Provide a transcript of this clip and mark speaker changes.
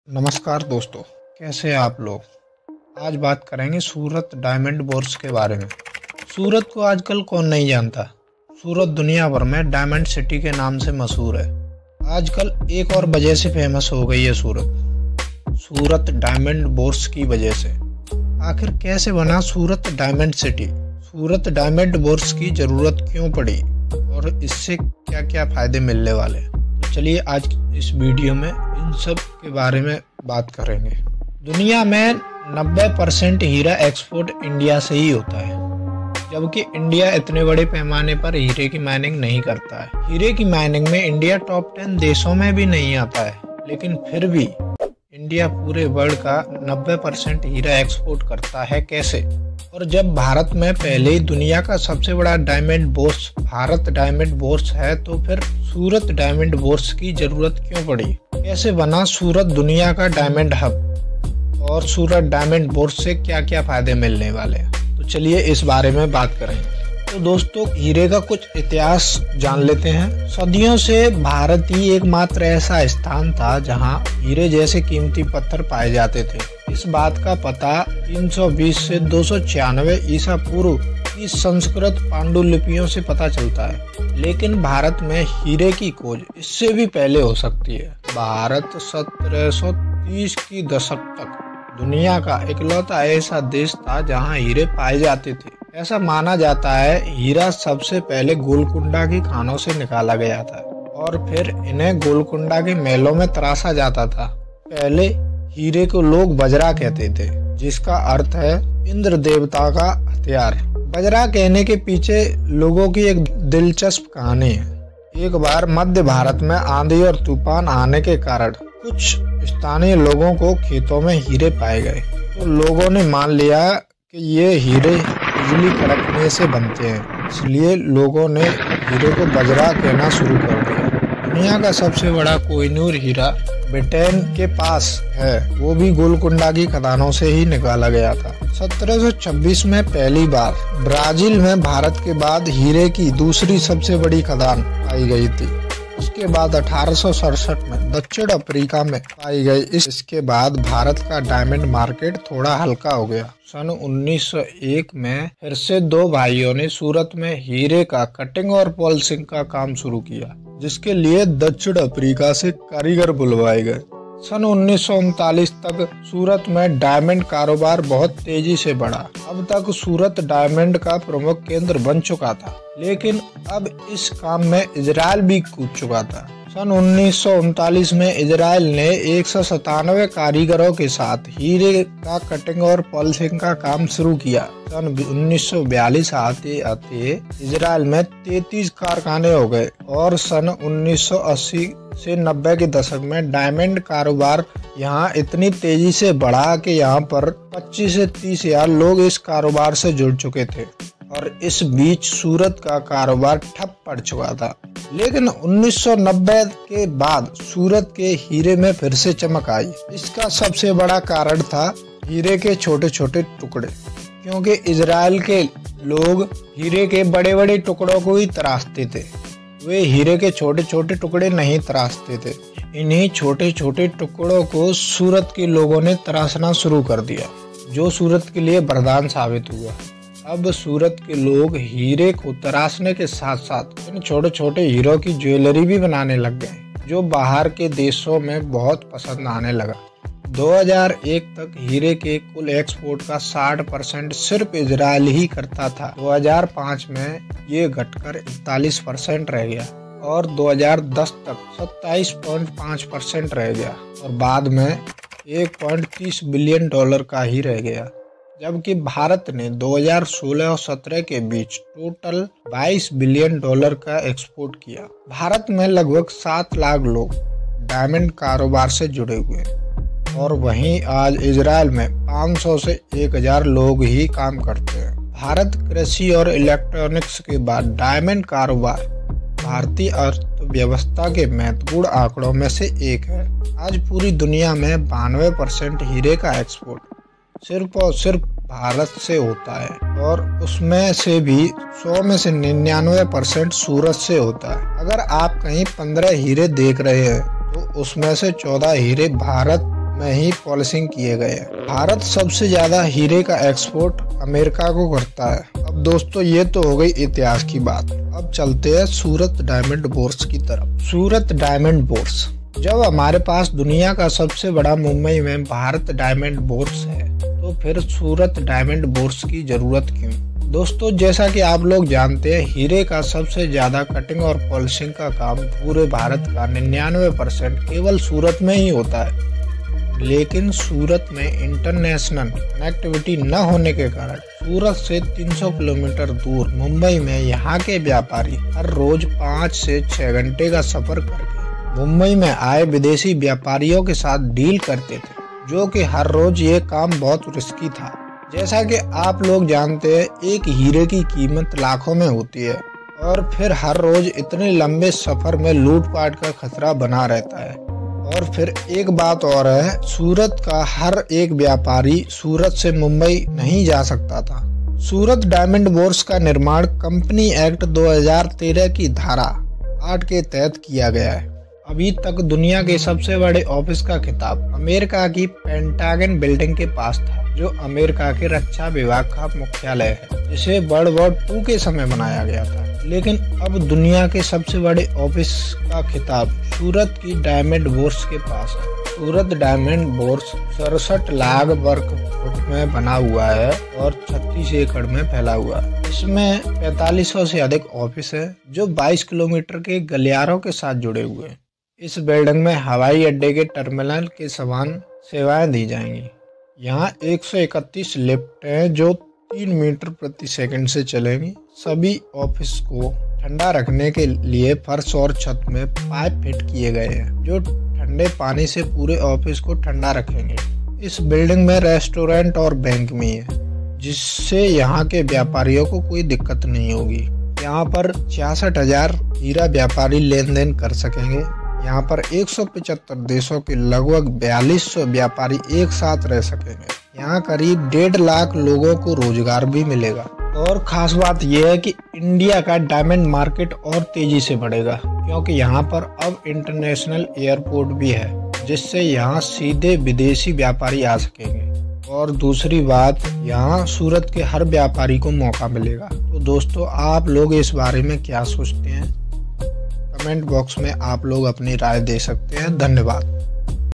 Speaker 1: नमस्कार दोस्तों, कैसे हैं आप लोग। आज बात करेंगे सूरत डायमंड बोर्स के बारे में। सूरत को आजकल कौन नहीं जानता। सूरत दुनिया भर में डायमंड सिटी के नाम से मशहूर है। आजकल एक और वजह से फेमस हो गई है सूरत डायमंड बोर्स की वजह से। आखिर कैसे बना सूरत डायमंड सिटी, सूरत डायमंड बोर्स की ज़रूरत क्यों पड़ी और इससे क्या क्या फ़ायदे मिलने वाले। तो चलिए आज इस वीडियो में इन सब के बारे में बात करेंगे। दुनिया में 90% हीरा एक्सपोर्ट इंडिया से ही होता है, जबकि इंडिया इतने बड़े पैमाने पर हीरे की माइनिंग नहीं करता है। हीरे की माइनिंग में इंडिया टॉप 10 देशों में भी नहीं आता है, लेकिन फिर भी इंडिया पूरे वर्ल्ड का 90% हीरा एक्सपोर्ट करता है। कैसे? और जब भारत में पहले ही दुनिया का सबसे बड़ा diamond bourse Bharat diamond bourse है, तो फिर सूरत डायमंड बोर्स की जरूरत क्यों पड़ी। कैसे बना सूरत दुनिया का डायमंड हब और सूरत डायमंड बोर्स से क्या क्या फायदे मिलने वाले हैं। तो चलिए इस बारे में बात करेंगे। तो दोस्तों, हीरे का कुछ इतिहास जान लेते हैं। सदियों से भारत ही एकमात्र ऐसा स्थान था जहां हीरे जैसे कीमती पत्थर पाए जाते थे। इस बात का पता 320 से 296 ईसा पूर्व की संस्कृत पांडुलिपियों से पता चलता है। लेकिन भारत में हीरे की खोज इससे भी पहले हो सकती है। भारत 1730 की दशक तक दुनिया का इकलौता ऐसा देश था जहां हीरे पाए जाते थे। ऐसा माना जाता है हीरा सबसे पहले गोलकुंडा की खानों से निकाला गया था और फिर इन्हें गोलकुंडा के महलों में तराशा जाता था। पहले हीरे को लोग बजरा कहते थे, जिसका अर्थ है इंद्र देवता का हथियार। बजरा कहने के पीछे लोगों की एक दिलचस्प कहानी है। एक बार मध्य भारत में आंधी और तूफान आने के कारण कुछ स्थानीय लोगों को खेतों में हीरे पाए गए, तो लोगों ने मान लिया कि ये हीरे बिजली कड़कने से बनते हैं, इसलिए लोगों ने हीरे को बजरा कहना शुरू कर दिया। दुनिया का सबसे बड़ा कोहिनूर हीरा ब्रिटेन के पास है, वो भी गोलकुंडा की खदानों से ही निकाला गया था। 1726 में पहली बार ब्राजील में भारत के बाद हीरे की दूसरी सबसे बड़ी खदान पाई गई थी। उसके बाद 1867 में दक्षिण अफ्रीका में पाई गई। इसके बाद भारत का डायमंड मार्केट थोड़ा हल्का हो गया। सन 1901 में फिर से दो भाइयों ने सूरत में हीरे का कटिंग और पॉलिशिंग का काम शुरू किया, जिसके लिए दक्षिण अफ्रीका से कारीगर बुलवाए गए। सन 1939 तक सूरत में डायमंड कारोबार बहुत तेजी से बढ़ा। अब तक सूरत डायमंड का प्रमुख केंद्र बन चुका था, लेकिन अब इस काम में इजराइल भी कूद चुका था। सन 1939 में इजराइल ने 197 कारीगरों के साथ हीरे का कटिंग और पॉलिशिंग का काम शुरू किया। सन 1942 आते आते इजराइल में 33 कारखाने हो गए और सन 1980 से 90 के दशक में डायमंड कारोबार यहाँ इतनी तेजी से बढ़ा कि यहाँ पर 25 से 30 हजार लोग इस कारोबार से जुड़ चुके थे और इस बीच सूरत का कारोबार ठप पड़ चुका था। लेकिन 1990 के बाद सूरत के हीरे में फिर से चमक आई। इसका सबसे बड़ा कारण था हीरे के छोटे छोटे टुकड़े, क्योंकि इजराइल के लोग हीरे के बड़े बड़े टुकड़ों को ही तराशते थे। वे हीरे के छोटे छोटे टुकड़े नहीं तराशते थे। इन्हीं छोटे छोटे टुकड़ों को सूरत के लोगों ने तराशना शुरू कर दिया, जो सूरत के लिए वरदान साबित हुआ। अब सूरत के लोग हीरे को तराशने के साथ साथ इन छोटे छोटे हीरों की ज्वेलरी भी बनाने लग गए, जो बाहर के देशों में बहुत पसंद आने लगा। 2001 तक हीरे के कुल एक्सपोर्ट का 60% सिर्फ इजराइल ही करता था। 2005 में ये घटकर 41% रह गया और 2010 तक 27.5% रह गया और बाद में $1.30 बिलियन का ही रह गया। जबकि भारत ने 2016 और 17 के बीच टोटल $22 बिलियन का एक्सपोर्ट किया। भारत में लगभग 7 लाख लोग डायमंड कारोबार से जुड़े हुए हैं और वहीं आज इजराइल में 500 से 1000 लोग ही काम करते हैं। भारत कृषि और इलेक्ट्रॉनिक्स के बाद डायमंड कारोबार भारतीय अर्थव्यवस्था के महत्वपूर्ण आंकड़ों में से एक है। आज पूरी दुनिया में 92% हीरे का एक्सपोर्ट सिर्फ और सिर्फ भारत से होता है और उसमें से भी 100 में से 99% सूरत से होता है। अगर आप कहीं 15 हीरे देख रहे हैं तो उसमें से 14 हीरे भारत में ही पॉलिशिंग किए गए हैं। भारत सबसे ज्यादा हीरे का एक्सपोर्ट अमेरिका को करता है। अब दोस्तों ये तो हो गई इतिहास की बात। अब चलते हैं सूरत डायमंड बोर्स की तरफ। सूरत डायमंड बोर्स, जब हमारे पास दुनिया का सबसे बड़ा मुंबई में भारत डायमंड बोर्स है तो फिर सूरत डायमंड बोर्स की जरूरत क्यों? दोस्तों जैसा कि आप लोग जानते हैं, हीरे का सबसे ज्यादा कटिंग और पॉलिशिंग का काम पूरे भारत का 99% केवल सूरत में ही होता है। लेकिन सूरत में इंटरनेशनल कनेक्टिविटी न होने के कारण सूरत से 300 किलोमीटर दूर मुंबई में यहाँ के व्यापारी हर रोज 5 से 6 घंटे का सफर करके मुंबई में आए विदेशी व्यापारियों के साथ डील करते थे, जो कि हर रोज ये काम बहुत रिस्की था। जैसा कि आप लोग जानते हैं, एक हीरे की कीमत लाखों में होती है और फिर हर रोज इतने लंबे सफर में लूटपाट का खतरा बना रहता है। और फिर एक बात और है, सूरत का हर एक व्यापारी सूरत से मुंबई नहीं जा सकता था। सूरत डायमंड बोर्स का निर्माण कंपनी एक्ट 2013 की धारा 8 के तहत किया गया है। अभी तक दुनिया के सबसे बड़े ऑफिस का खिताब अमेरिका की पेंटागन बिल्डिंग के पास था, जो अमेरिका के रक्षा विभाग का मुख्यालय है, जिसे वर्ल्ड वॉर 2 के समय बनाया गया था। लेकिन अब दुनिया के सबसे बड़े ऑफिस का खिताब सूरत की डायमंड बोर्स के पास है। सूरत डायमंड बोर्स 67 लाख वर्ग फुट में बना हुआ है और 36 एकड़ में फैला हुआ है। इसमें 4500 से अधिक ऑफिस है, जो 22 किलोमीटर के गलियारों के साथ जुड़े हुए हैं। इस बिल्डिंग में हवाई अड्डे के टर्मिनल के समान सेवाएं दी जाएंगी। यहाँ 131 लिफ्ट हैं जो 3 मीटर प्रति सेकंड से चलेंगी। सभी ऑफिस को ठंडा रखने के लिए फर्श और छत में पाइप फिट किए गए हैं, जो ठंडे पानी से पूरे ऑफिस को ठंडा रखेंगे। इस बिल्डिंग में रेस्टोरेंट और बैंक भी है, जिससे यहाँ के व्यापारियों को कोई दिक्कत नहीं होगी। यहाँ पर 66,000 हीरा व्यापारी लेन देन कर सकेंगे। यहाँ पर 175 देशों के लगभग 4200 व्यापारी एक साथ रह सकेंगे। यहाँ करीब 1.5 लाख लोगों को रोजगार भी मिलेगा। और खास बात यह है कि इंडिया का डायमंड मार्केट और तेजी से बढ़ेगा, क्योंकि यहाँ पर अब इंटरनेशनल एयरपोर्ट भी है, जिससे यहाँ सीधे विदेशी व्यापारी आ सकेंगे। और दूसरी बात, यहाँ सूरत के हर व्यापारी को मौका मिलेगा। तो दोस्तों आप लोग इस बारे में क्या सोचते हैं? कमेंट बॉक्स में आप लोग अपनी राय दे सकते हैं। धन्यवाद।